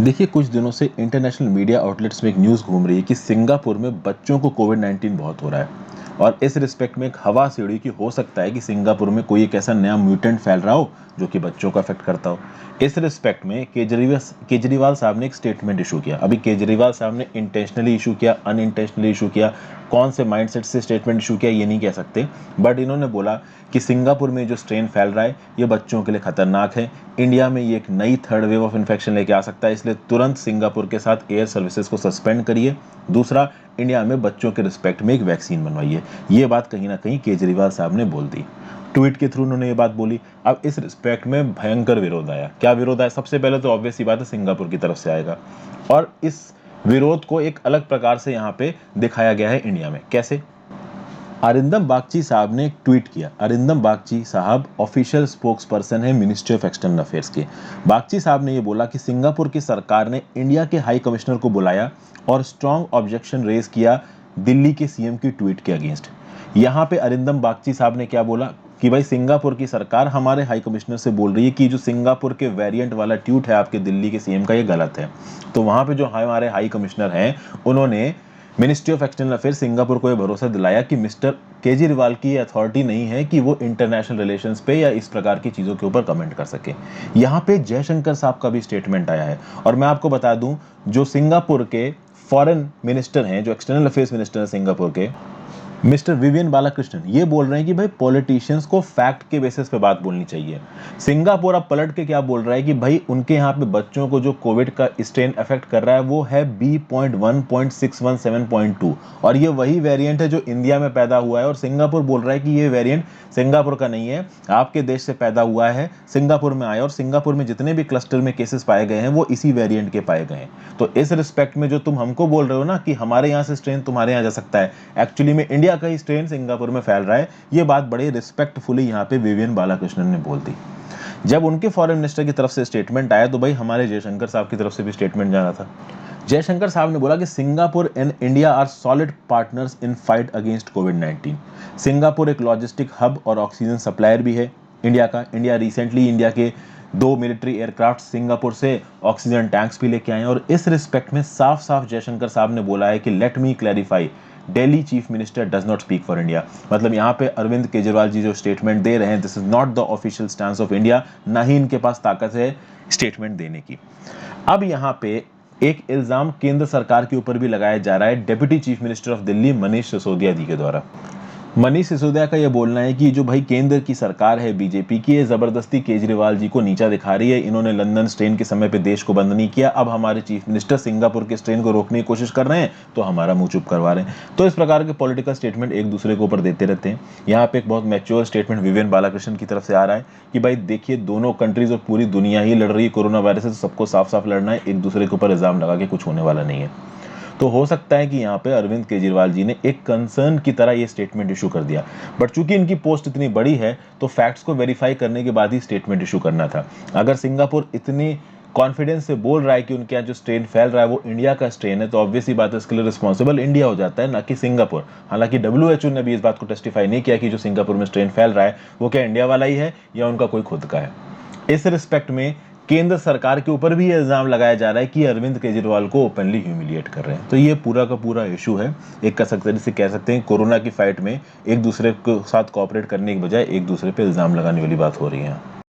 देखिए, कुछ दिनों से इंटरनेशनल मीडिया आउटलेट्स में एक न्यूज़ घूम रही है कि सिंगापुर में बच्चों को कोविड-19 बहुत हो रहा है। और इस रिस्पेक्ट में एक हवा से उड़ी कि हो सकता है कि सिंगापुर में कोई एक ऐसा नया म्यूटेंट फैल रहा हो जो कि बच्चों को अफेक्ट करता हो। इस रिस्पेक्ट में केजरीवाल साहब ने एक स्टेटमेंट इशू किया। अभी केजरीवाल साहब ने इंटेंशनली इशू किया, अनइंटेंशनली इशू किया, कौन से माइंडसेट से स्टेटमेंट इशू किया ये नहीं कह सकते, बट इन्होंने बोला कि सिंगापुर में जो स्ट्रेन फैल रहा है ये बच्चों के लिए खतरनाक है। इंडिया में ये एक नई थर्ड वेव ऑफ इन्फेक्शन लेके आ सकता है, इसलिए तुरंत सिंगापुर के साथ एयर सर्विसेज को सस्पेंड करिए। दूसरा, इंडिया में बच्चों के रिस्पेक्ट में एक वैक्सीन बनवाइए। ये बात कहीं ना कहीं केजरीवाल साहब ने बोल दी, ट्वीट के थ्रू उन्होंने ये बात बोली। अब इस रिस्पेक्ट में भयंकर विरोध आया। क्या विरोध आया? सबसे पहले तो ऑब्वियस सी बात है, सिंगापुर की तरफ से आएगा। और इस विरोध को एक अलग प्रकार से यहाँ पे दिखाया गया है इंडिया में। कैसे? अरिंदम बागची साहब ने एक ट्वीट किया। अरिंदम बागची साहब ऑफिशियल स्पोक्स पर्सन है मिनिस्ट्री ऑफ एक्सटर्नल अफेयर्स के। बागची साहब ने ये बोला कि सिंगापुर की सरकार ने इंडिया के हाई कमिश्नर को बुलाया और स्ट्रॉन्ग ऑब्जेक्शन रेज किया दिल्ली के सीएम की ट्वीट के अगेंस्ट। यहाँ पे अरिंदम बागची साहब ने क्या बोला कि भाई सिंगापुर की सरकार हमारे हाई कमिश्नर से बोल रही है कि जो सिंगापुर के वेरिएंट वाला ट्वीट है आपके दिल्ली के सीएम का, ये गलत है। तो वहां पे जो हमारे हाई कमिश्नर हैं उन्होंने ministry of external affair Singapore को यह भरोसा दिलाया कि मिस्टर केजरीवाल की अथॉरिटी नहीं है कि वो इंटरनेशनल रिलेशंस पे या इस प्रकार की चीज़ों के ऊपर कमेंट कर सके। यहाँ पे जयशंकर साहब का भी स्टेटमेंट आया है। और मैं आपको बता दूं, जो सिंगापुर के फॉरेन मिनिस्टर हैं, जो एक्सटर्नल अफेयर्स मिनिस्टर हैं सिंगापुर के, मिस्टर विवियन बालाकृष्णन, ये बोल रहे हैं कि भाई पॉलिटिशियंस को फैक्ट के बेसिस पे बात बोलनी चाहिए। सिंगापुर अब पलट के क्या बोल रहा है कि भाई उनके यहाँ पे बच्चों को जो कोविड का स्ट्रेन अफेक्ट कर रहा है वो है B.1.617.2, और ये वही वेरिएंट है जो इंडिया में पैदा हुआ है। और सिंगापुर बोल रहा है कि ये वेरिएंट सिंगापुर का नहीं है, आपके देश से पैदा हुआ है, सिंगापुर में आया, और सिंगापुर में जितने भी क्लस्टर में केसेस पाए गए हैं वो इसी वेरिएंट के पाए गए हैं। तो इस रिस्पेक्ट में जो तुम हमको बोल रहे हो ना कि हमारे यहाँ से स्ट्रेन तुम्हारे यहाँ जा सकता है, एक्चुअली में इंडिया का ही स्ट्रेन सिंगापुर में फैल रहा है। ये बात बड़े रिस्पेक्टफुली यहाँ पे विवियन बालाकृष्णन ने बोल दी। जब उनके फॉरेन मिनिस्टर की तरफ से स्टेटमेंट आया तो भाई हमारे जयशंकर साहब की तरफ से भी स्टेटमेंट जाना था। जयशंकर साहब ने बोला कि Singapore and India are solid partners in fight against कोविड-19। सिंगापुर एक लॉजिस्टिक हब और ऑक्सीजन सप्लायर भी है इंडिया का। इंडिया रिसेंटली इंडिया के 2 मिलिट्री एयरक्राफ्ट सिंगापुर से ऑक्सीजन टैंक्स भी लेके आए। और इस रिस्पेक्ट में साफ साफ जयशंकर साहब ने बोला है कि let me clarify, Delhi chief minister does not speak for India. मतलब यहाँ पे अरविंद केजरीवाल जी जो स्टेटमेंट दे रहे हैं, this is not the official stance of India, ना ही इनके पास ताकत है स्टेटमेंट देने की। अब यहाँ पे एक इल्जाम केंद्र सरकार के ऊपर भी लगाया जा रहा है deputy chief minister of Delhi Manish Sisodia ji के द्वारा। मनीष सिसोदिया का यह बोलना है कि जो भाई केंद्र की सरकार है बीजेपी की, ये जबरदस्ती केजरीवाल जी को नीचा दिखा रही है। इन्होंने लंदन स्ट्रेन के समय पे देश को बंद नहीं किया, अब हमारे चीफ मिनिस्टर सिंगापुर के स्ट्रेन को रोकने की कोशिश कर रहे हैं तो हमारा मुंह चुप करवा रहे हैं। तो इस प्रकार के पॉलिटिकल स्टेटमेंट एक दूसरे के ऊपर देते रहते हैं। यहाँ पे एक बहुत मैच्योर स्टेटमेंट विवियन बालाकृष्णन की तरफ से आ रहा है कि भाई देखिए, दोनों कंट्रीज और पूरी दुनिया ही लड़ रही है कोरोना वायरस से, तो सबको साफ साफ लड़ना है, एक दूसरे के ऊपर इल्जाम लगा के कुछ होने वाला नहीं है। तो हो सकता है कि यहाँ पे अरविंद केजरीवाल जी ने एक कंसर्न की तरह ये स्टेटमेंट इशू कर दिया, बट चूंकि इनकी पोस्ट इतनी बड़ी है तो फैक्ट्स को वेरीफाई करने के बाद ही स्टेटमेंट इशू करना था। अगर सिंगापुर इतनी कॉन्फिडेंस से बोल रहा है कि उनके यहाँ जो स्ट्रेन फैल रहा है वो इंडिया का स्ट्रेन है, तो ऑब्वियस ही बात है इसके लिए रिस्पॉन्सिबल इंडिया हो जाता है, ना कि सिंगापुर। हालांकि WHO ने भी इस बात को टेस्टिफाई नहीं किया कि जो सिंगापुर में स्ट्रेन फैल रहा है वो क्या इंडिया वाला ही है या उनका कोई खुद का है। इस रिस्पेक्ट में केंद्र सरकार के ऊपर भी ये इल्जाम लगाया जा रहा है कि अरविंद केजरीवाल को ओपनली ह्यूमिलिएट कर रहे हैं। तो ये पूरा का पूरा इशू है। एक कह सकते हैं कोरोना की फाइट में एक दूसरे के साथ कोऑपरेट करने की बजाय एक दूसरे पे इल्जाम लगाने वाली बात हो रही है।